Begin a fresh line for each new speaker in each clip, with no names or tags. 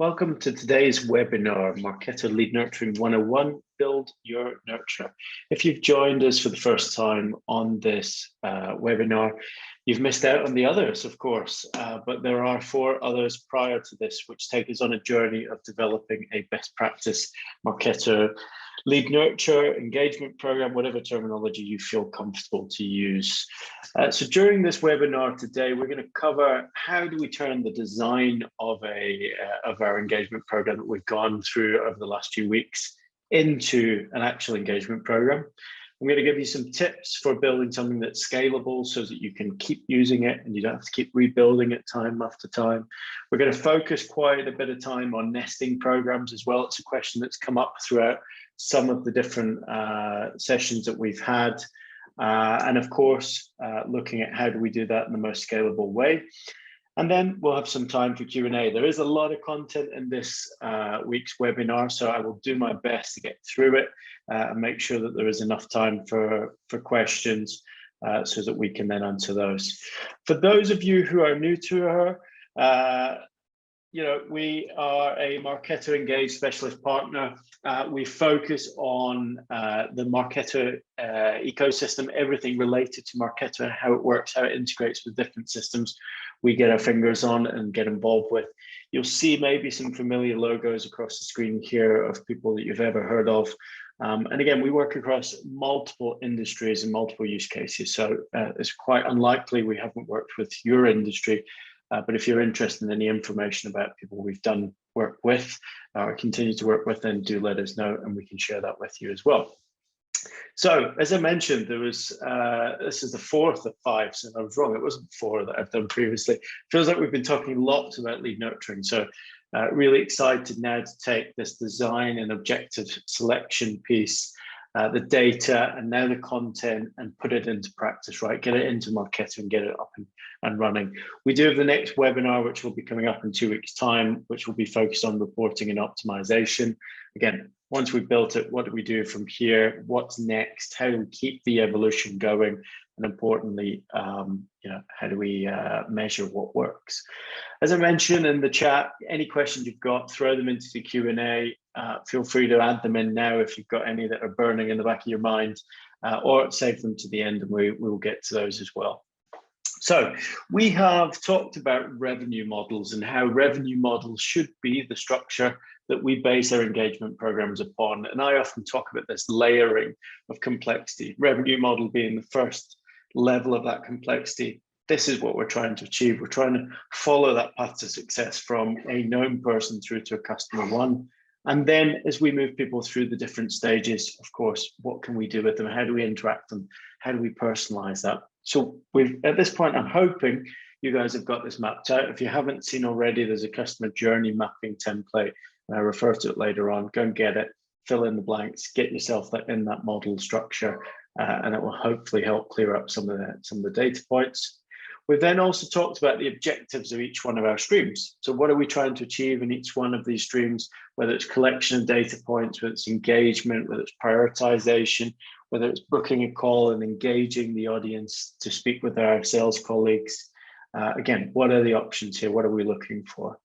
Welcome to today's webinar, Marketo Lead Nurturing 101, Build Your Nurture. If you've joined us for the first time on this webinar, you've missed out on the others, of course, but there are 4 others prior to this, which take us on a journey of developing a best practice Marketo Lead Nurture, engagement program, whatever terminology you feel comfortable to use. So during this webinar today, we're going to cover how do we turn the design of our engagement program that we've gone through over the last few weeks into an actual engagement program. I'm going to give you some tips for building something that's scalable so that you can keep using it and you don't have to keep rebuilding it time after time. We're going to focus quite a bit of time on nesting programs as well. It's a question that's come up throughout some of the different sessions that we've had. And of course, looking at how do we do that in the most scalable way. And then we'll have some time for Q&A. There is a lot of content in this week's webinar, so I will do my best to get through it and make sure that there is enough time for questions so that we can then answer those. For those of you who are new to her, we are a Marketo Engage specialist partner. We focus on the Marketo ecosystem, everything related to Marketo and how it works, how it integrates with different systems we get our fingers on and get involved with. You'll see maybe some familiar logos across the screen here of people that you've ever heard of. And again, we work across multiple industries and multiple use cases. So it's quite unlikely we haven't worked with your industry. But if you're interested in any information about people we've done work with or continue to work with, then do let us know and we can share that with you as well. So as I mentioned, there was this is the 4th of 5, so I was wrong. It wasn't 4 that I've done previously. Feels like we've been talking lots about lead nurturing. So really excited now to take this design and objective selection piece, the data and now the content, and put it into practice, right? Get it into Marketo and get it up and running. We do have the next webinar, which will be coming up in 2 weeks' time, which will be focused on reporting and optimization. Again, once we've built it, what do we do from here? What's next? How do we keep the evolution going? And importantly, how do we measure what works? As I mentioned in the chat, any questions you've got, throw them into the Q&A. Feel free to add them in now if you've got any that are burning in the back of your mind, or save them to the end and we will get to those as well. So we have talked about revenue models and how revenue models should be the structure that we base our engagement programs upon. And I often talk about this layering of complexity, revenue model being the first level of that complexity. This is what we're trying to achieve. We're trying to follow that path to success from a known person through to a customer one. And then as we move people through the different stages, of course, what can we do with them? How do we interact them? How do we personalize that? So at this point, I'm hoping you guys have got this mapped out. If you haven't seen already, there's a customer journey mapping template, and I refer to it later on. Go and get it, fill in the blanks, get yourself in that model structure, and it will hopefully help clear up some of the data points. We've then also talked about the objectives of each one of our streams. So what are we trying to achieve in each one of these streams, whether it's collection of data points, whether it's engagement, whether it's prioritization, whether it's booking a call and engaging the audience to speak with our sales colleagues. Again, what are the options here? What are we looking for?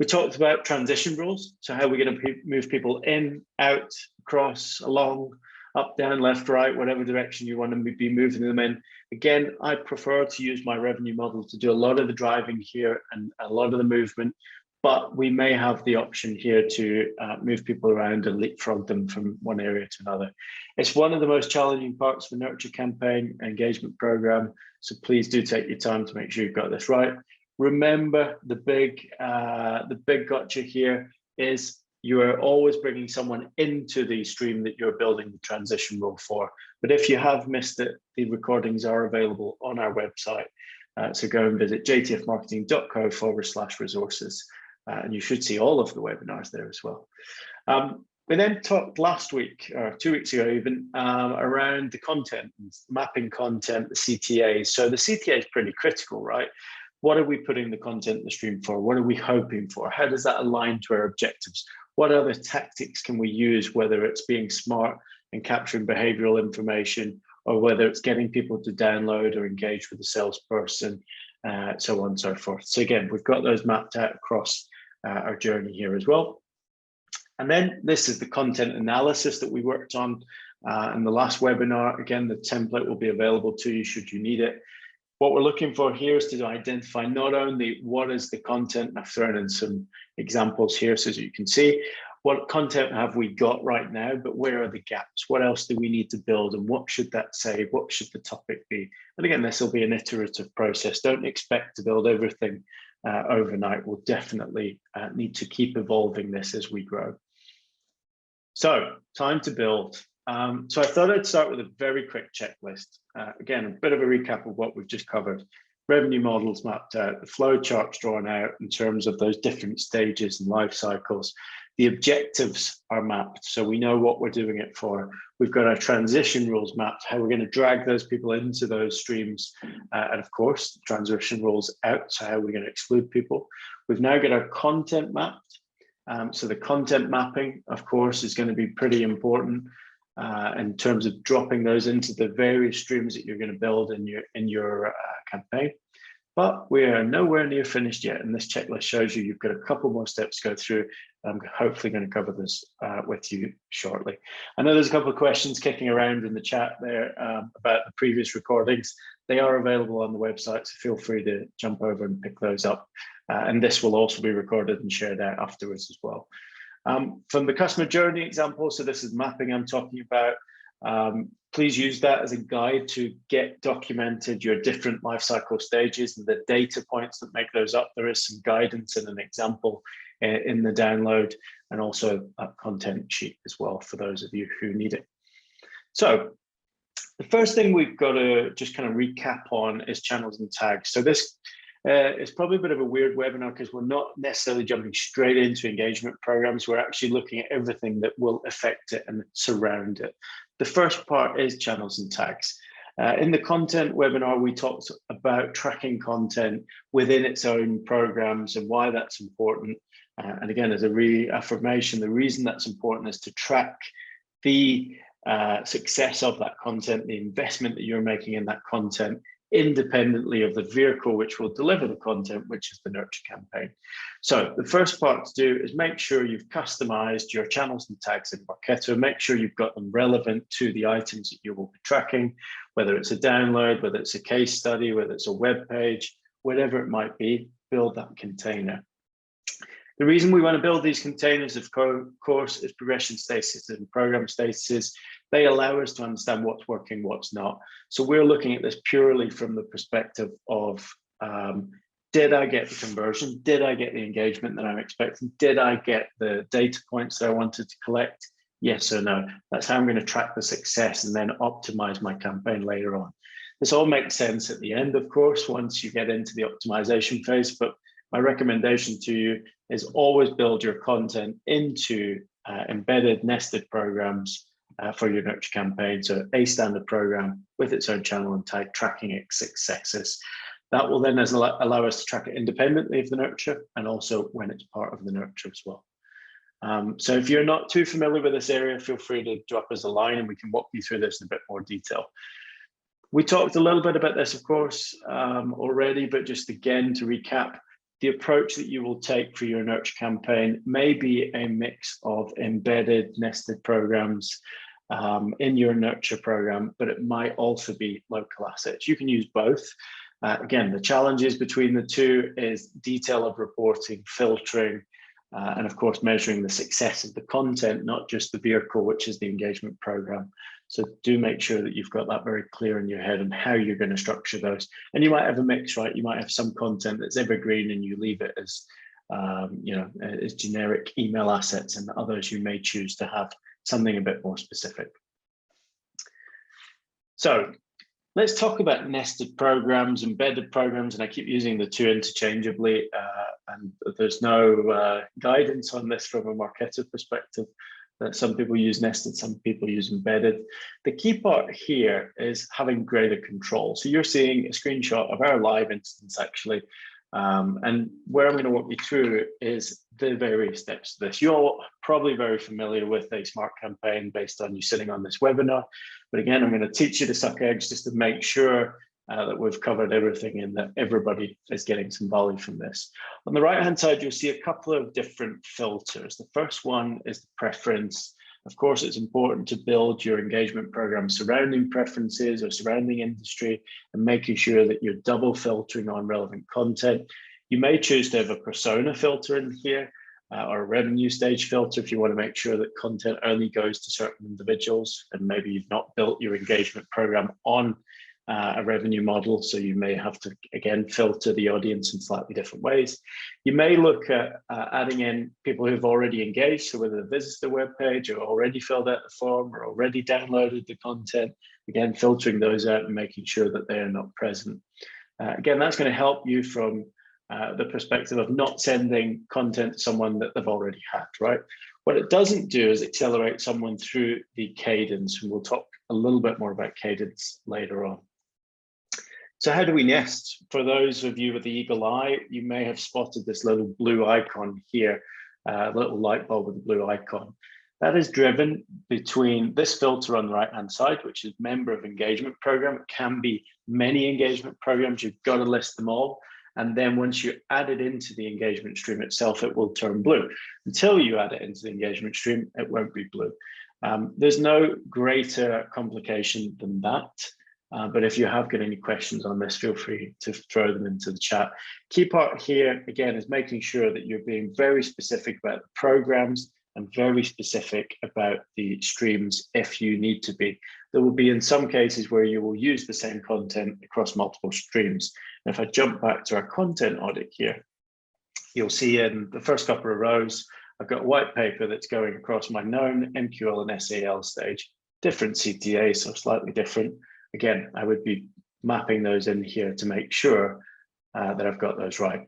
We talked about transition rules. So how are we going to move people in, out, across, along, up, down, left, right, whatever direction you want to be moving them in. Again, I prefer to use my revenue model to do a lot of the driving here and a lot of the movement, but we may have the option here to move people around and leapfrog them from one area to another. It's one of the most challenging parts of the Nurture campaign engagement program, so please do take your time to make sure you've got this right. Remember, the big gotcha here is you are always bringing someone into the stream that you're building the transition rule for. But if you have missed it, the recordings are available on our website. So go and visit jtfmarketing.co/resources. And you should see all of the webinars there as well. We then talked last week, or 2 weeks ago even, around the content, mapping content, the CTAs. So the CTA is pretty critical, right? What are we putting the content in the stream for? What are we hoping for? How does that align to our objectives? What other tactics can we use, whether it's being smart and capturing behavioral information, or whether it's getting people to download or engage with the salesperson, so on and so forth. So again, we've got those mapped out across our journey here as well. And then this is the content analysis that we worked on in the last webinar. Again, the template will be available to you should you need it. What we're looking for here is to identify not only what is the content, and I've thrown in some examples here so that you can see what content have we got right now, but where are the gaps? What else do we need to build, and what should that say? What should the topic be? And again, this will be an iterative process. Don't expect to build everything overnight. We'll definitely need to keep evolving this as we grow. So, time to build. So I thought I'd start with a very quick checklist. Again, a bit of a recap of what we've just covered. Revenue models mapped out, the flow charts drawn out in terms of those different stages and life cycles. The objectives are mapped, so we know what we're doing it for. We've got our transition rules mapped, how we're going to drag those people into those streams, and of course, the transition rules out, so how we're going to exclude people. We've now got our content mapped. So the content mapping, of course, is going to be pretty important in terms of dropping those into the various streams that you're going to build in your campaign. But we are nowhere near finished yet, and this checklist shows you've got a couple more steps to go through. I'm hopefully going to cover this with you shortly. I know there's a couple of questions kicking around in the chat there about the previous recordings. They are available on the website, so feel free to jump over and pick those up. And this will also be recorded and shared out afterwards as well. From the customer journey example, so this is mapping I'm talking about. Please use that as a guide to get documented your different life cycle stages and the data points that make those up. There is some guidance and an example in the download, and also a content sheet as well for those of you who need it. So the first thing we've got to just kind of recap on is channels and tags. So this is probably a bit of a weird webinar because we're not necessarily jumping straight into engagement programs. We're actually looking at everything that will affect it and surround it. The first part is channels and tags. In the content webinar, we talked about tracking content within its own programs and why that's important. And again, as a reaffirmation, the reason that's important is to track the success of that content, the investment that you're making in that content, independently of the vehicle which will deliver the content, which is the nurture campaign. So the first part to do is make sure you've customized your channels and tags in Marketo. Make sure you've got them relevant to the items that you will be tracking, whether it's a download, whether it's a case study, whether it's a web page, whatever it might be, build that container. The reason we want to build these containers, of course, is progression statuses and program statuses. They allow us to understand what's working, what's not. So we're looking at this purely from the perspective of, did I get the conversion? Did I get the engagement that I'm expecting? Did I get the data points that I wanted to collect? Yes or no? That's how I'm going to track the success and then optimize my campaign later on. This all makes sense at the end, of course, once you get into the optimization phase, but my recommendation to you is always build your content into embedded nested programs for your nurture campaign. So a standard program with its own channel and tag tracking its successes. That will then allow us to track it independently of the nurture and also when it's part of the nurture as well. So if you're not too familiar with this area, feel free to drop us a line and we can walk you through this in a bit more detail. We talked a little bit about this, of course, already, but just again to recap, the approach that you will take for your nurture campaign may be a mix of embedded nested programs in your nurture program, but it might also be local assets. You can use both. Again, the challenges between the two is detail of reporting, filtering, and of course, measuring the success of the content, not just the vehicle, which is the engagement program. So do make sure that you've got that very clear in your head on how you're going to structure those. And you might have a mix, right? You might have some content that's evergreen and you leave it as, as generic email assets, and others you may choose to have something a bit more specific. So let's talk about nested programs, embedded programs, and I keep using the two interchangeably, and there's no guidance on this from a Marketo perspective. Some people use nested, some people use embedded. The key part here is having greater control. So you're seeing a screenshot of our live instance actually, and where I'm going to walk you through is the various steps to this. You're all probably very familiar with a smart campaign based on you sitting on this webinar. But again, I'm going to teach you to suck eggs just to make sure that we've covered everything and that everybody is getting some value from this. On the right-hand side, you'll see a couple of different filters. The first one is the preference. Of course, it's important to build your engagement program surrounding preferences or surrounding industry and making sure that you're double filtering on relevant content. You may choose to have a persona filter in here or a revenue stage filter if you want to make sure that content only goes to certain individuals, and maybe you've not built your engagement program on a revenue model, so you may have to again filter the audience in slightly different ways. You may look at adding in people who've already engaged, so whether they visited the web page or already filled out the form or already downloaded the content, again filtering those out and making sure that they are not present. Again, that's going to help you from the perspective of not sending content to someone that they've already had, right? What it doesn't do is accelerate someone through the cadence, and we'll talk a little bit more about cadence later on. So how do we nest? For those of you with the eagle eye, you may have spotted this little blue icon here, a little light bulb with a blue icon. That is driven between this filter on the right-hand side, which is member of engagement program. It can be many engagement programs. You've got to list them all. And then once you add it into the engagement stream itself, it will turn blue. Until you add it into the engagement stream, it won't be blue. There's no greater complication than that. But if you have got any questions on this, feel free to throw them into the chat. Key part here, again, is making sure that you're being very specific about the programs and very specific about the streams if you need to be. There will be in some cases where you will use the same content across multiple streams. And if I jump back to our content audit here, you'll see in the first couple of rows, I've got white paper that's going across my known MQL and SAL stage, different CTA, so slightly different. Again, I would be mapping those in here to make sure that I've got those right.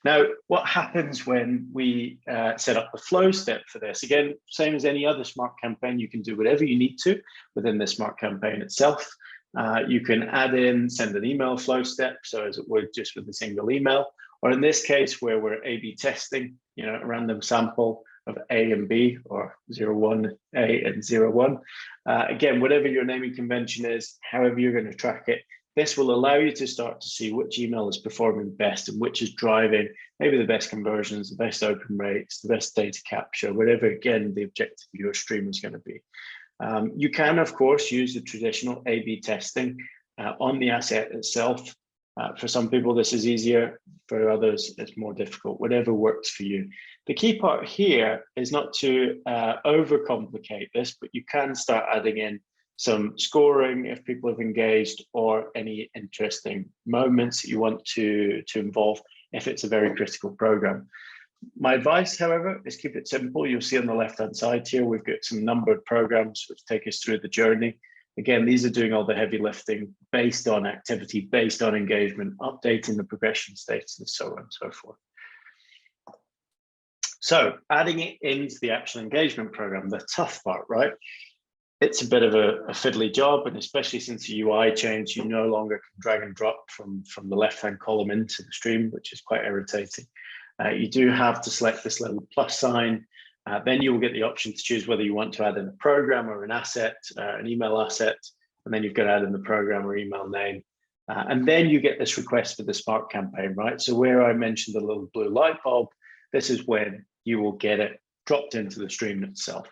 Now, what happens when we set up the flow step for this? Again, same as any other smart campaign, you can do whatever you need to within the smart campaign itself. You can add in, send an email flow step, so as it would just with a single email, or in this case where we're A/B testing, a random sample of A and B, or 01A and 01. Again, whatever your naming convention is, however you're going to track it, this will allow you to start to see which email is performing best and which is driving maybe the best conversions, the best open rates, the best data capture, whatever, again, the objective of your stream is going to be. You can, of course, use the traditional A/B testing on the asset itself. For some people, this is easier. For others, it's more difficult, whatever works for you. The key part here is not to overcomplicate this, but you can start adding in some scoring if people have engaged, or any interesting moments that you want to involve if it's a very critical program. My advice, however, is keep it simple. You'll see on the left-hand side here, we've got some numbered programs which take us through the journey. Again, these are doing all the heavy lifting based on activity, based on engagement, updating the progression status, and so on and so forth. So adding it into the actual engagement program, the tough part, right? It's a bit of a fiddly job, and especially since the UI changed, you no longer can drag and drop from the left-hand column into the stream, which is quite irritating. You do have to select this little plus sign. Then you will get the option to choose whether you want to add in a program or an asset, an email asset, and then you've got to add in the program or email name. And then you get this request for the Smart campaign, right? So where I mentioned the little blue light bulb, this is when you will get it dropped into the stream itself.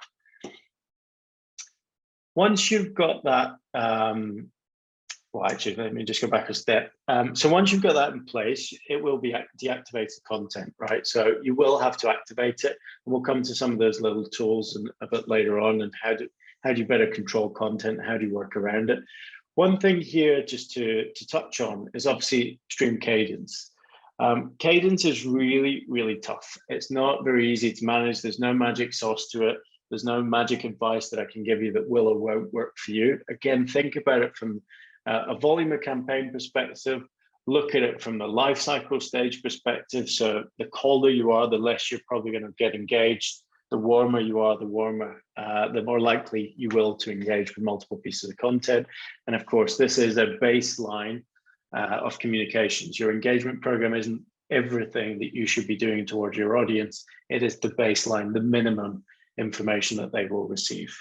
Once you've got that, well, actually, let me just go back a step. So once you've got that in place, it will be deactivated content, right? So you will have to activate it. And we'll come to some of those little tools and a bit later on, and how do you better control content? How do you work around it? One thing here just to touch on is obviously stream cadence. Cadence is really, really tough. It's not very easy to manage. There's no magic sauce to it. There's no magic advice that I can give you that will or won't work for you. Again, think about it from a volume of campaign perspective. Look at it from the life cycle stage perspective. So the colder you are, the less you're probably going to get engaged. The warmer you are, the more likely you will to engage with multiple pieces of content. And of course, this is a baseline of communications. Your engagement program isn't everything that you should be doing towards your audience. It is the baseline, the minimum information that they will receive.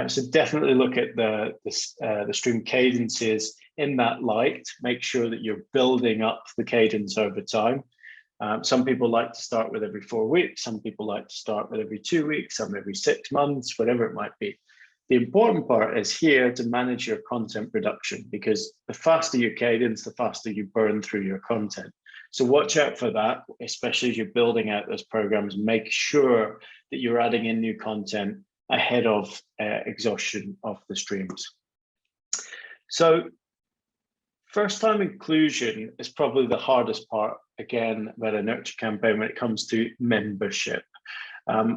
So definitely look at the stream cadences in that light, make sure that you're building up the cadence over time. Some people like to start with every 4 weeks. Some people like to start with every 2 weeks, some every 6 months, whatever it might be. The important part is here to manage your content production, because the faster your cadence, the faster you burn through your content. So watch out for that, especially as you're building out those programs. Make sure that you're adding in new content ahead of exhaustion of the streams. So first time inclusion is probably the hardest part, again, about a nurture campaign when it comes to membership.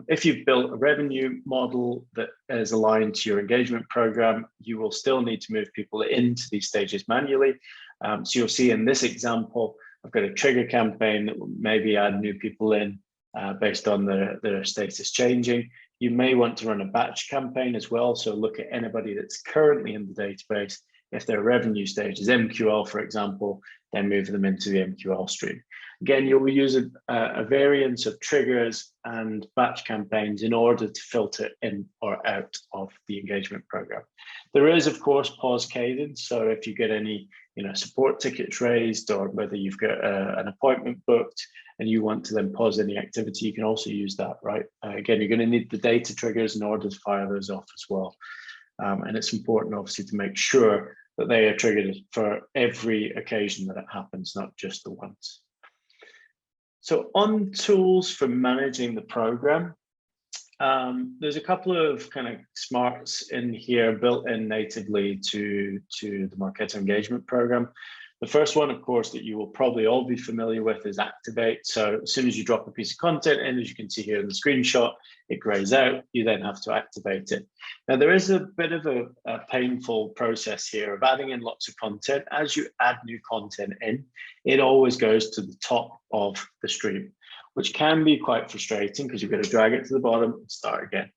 If you've built a revenue model that is aligned to your engagement program, you will still need to move people into these stages manually. So you'll see in this example, I've got a trigger campaign that will maybe add new people in based on their status changing. You may want to run a batch campaign as well. So look at anybody that's currently in the database. If their revenue stage is MQL, for example, then move them into the MQL stream. Again, you'll use a variance of triggers and batch campaigns in order to filter in or out of the engagement program. There is, of course, pause cadence. So if you get any support tickets raised, or whether you've got an appointment booked and you want to then pause any activity, you can also use that, right? Again, you're going to need the data triggers in order to fire those off as well. And it's important, obviously, to make sure that they are triggered for every occasion that it happens, not just the once. So on tools for managing the program, there's a couple of kind of smarts in here built in natively to the Marketo engagement program. The first one, of course, that you will probably all be familiar with is activate. So as soon as you drop a piece of content in, as you can see here in the screenshot, it grays out. You then have to activate it. Now, there is a bit of a painful process here of adding in lots of content. As you add new content in, it always goes to the top of the stream, which can be quite frustrating because you've got to drag it to the bottom and start again.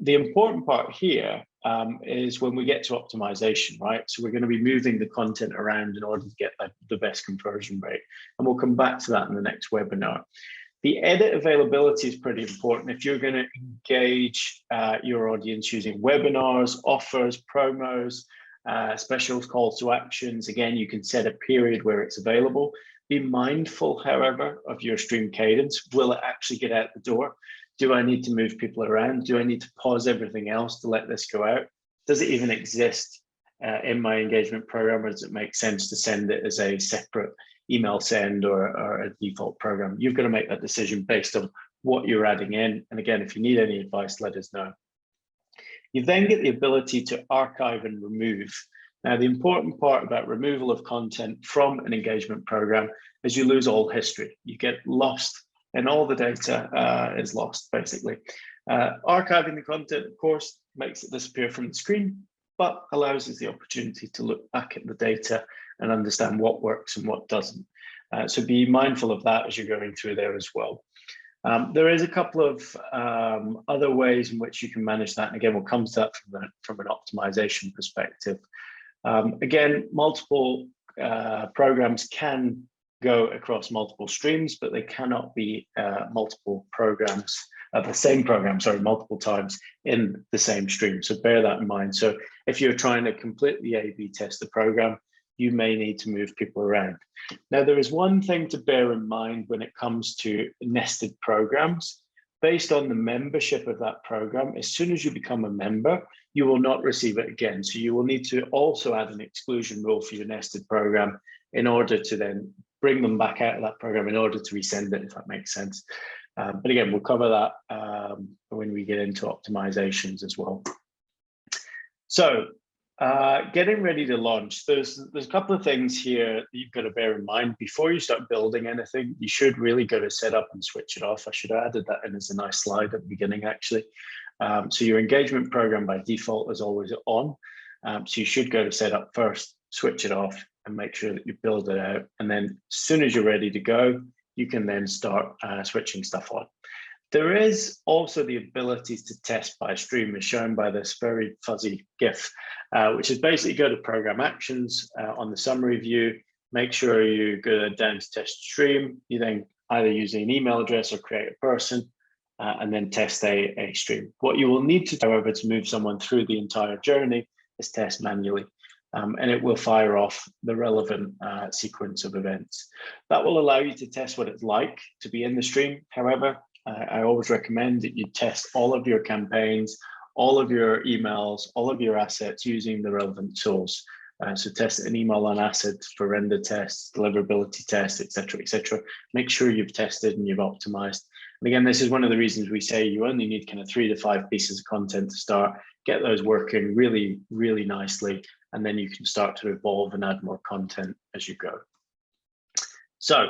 The important part here is when we get to optimization, right? So we're going to be moving the content around in order to get the best conversion rate. And we'll come back to that in the next webinar. The edit availability is pretty important. If you're going to engage your audience using webinars, offers, promos, specials, calls to actions, again, you can set a period where it's available. Be mindful, however, of your stream cadence. Will it actually get out the door? Do I need to move people around? Do I need to pause everything else to let this go out? Does it even exist in my engagement program, or does it make sense to send it as a separate email send or a default program? You've got to make that decision based on what you're adding in. And again, if you need any advice, let us know. You then get the ability to archive and remove. Now, the important part about removal of content from an engagement program is you lose all history. You get lost and all the data is lost, basically. Archiving the content, of course, makes it disappear from the screen, but allows us the opportunity to look back at the data and understand what works and what doesn't. So be mindful of that as you're going through there as well. There is a couple of other ways in which you can manage that. And again, we'll come to that from an optimization perspective. Again, multiple programs can go across multiple streams, but they cannot be multiple programs, the same program, sorry, multiple times in the same stream. So bear that in mind. So if you're trying to completely A/B test the program, you may need to move people around. Now, there is one thing to bear in mind when it comes to nested programs. Based on the membership of that program, as soon as you become a member, you will not receive it again. So you will need to also add an exclusion rule for your nested program in order to then bring them back out of that program in order to resend it, if that makes sense. But again, we'll cover that when we get into optimizations as well. So getting ready to launch, there's a couple of things here that you've got to bear in mind. Before you start building anything, you should really go to set up and switch it off. I should have added that in as a nice slide at the beginning, actually. So your engagement program by default is always on. So you should go to set up first, switch it off, and make sure that you build it out. And then as soon as you're ready to go, you can then start switching stuff on. There is also the ability to test by stream, as shown by this very fuzzy GIF, which is basically go to program actions on the summary view, make sure you go down to test stream. You then either use an email address or create a person and then test a stream. What you will need to do, however, to move someone through the entire journey is test manually. and it will fire off the relevant sequence of events. That will allow you to test what it's like to be in the stream. However, I always recommend that you test all of your campaigns, all of your emails, all of your assets using the relevant tools. So test an email on assets for render tests, deliverability tests, etc., etc. Make sure you've tested and you've optimized. And again, this is one of the reasons we say you only need kind of 3 to 5 pieces of content to start, get those working really, really nicely, and then you can start to evolve and add more content as you go. So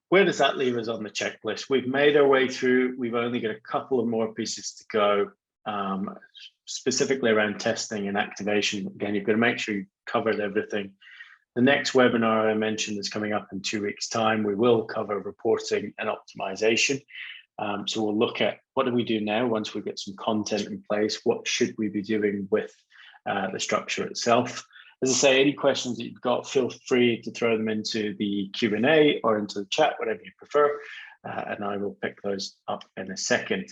where does that leave us on the checklist? We've made our way through. We've only got a couple of more pieces to go, specifically around testing and activation. Again, you've got to make sure you've covered everything. The next webinar I mentioned is coming up in 2 weeks' time. We will cover reporting and optimization. So we'll look at what do we do now once we get some content in place? What should we be doing with the structure itself? As I say, any questions that you've got, feel free to throw them into the Q&A or into the chat, whatever you prefer, and I will pick those up in a second.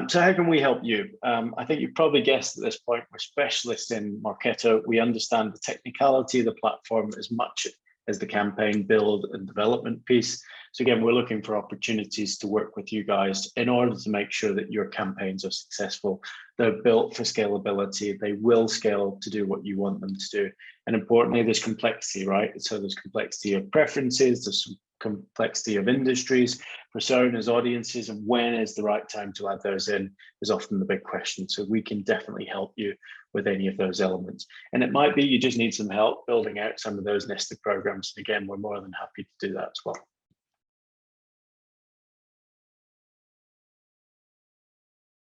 So how can we help you? I think you've probably guessed at this point, we're specialists in Marketo. We understand the technicality of the platform as much as the campaign build and development piece. So again, we're looking for opportunities to work with you guys in order to make sure that your campaigns are successful. They're built for scalability. They will scale to do what you want them to do. And importantly, there's complexity, right? So there's complexity of preferences, there's some complexity of industries, personas, audiences, and when is the right time to add those in is often the big question. So we can definitely help you with any of those elements. And it might be you just need some help building out some of those nested programs. And again, we're more than happy to do that as well.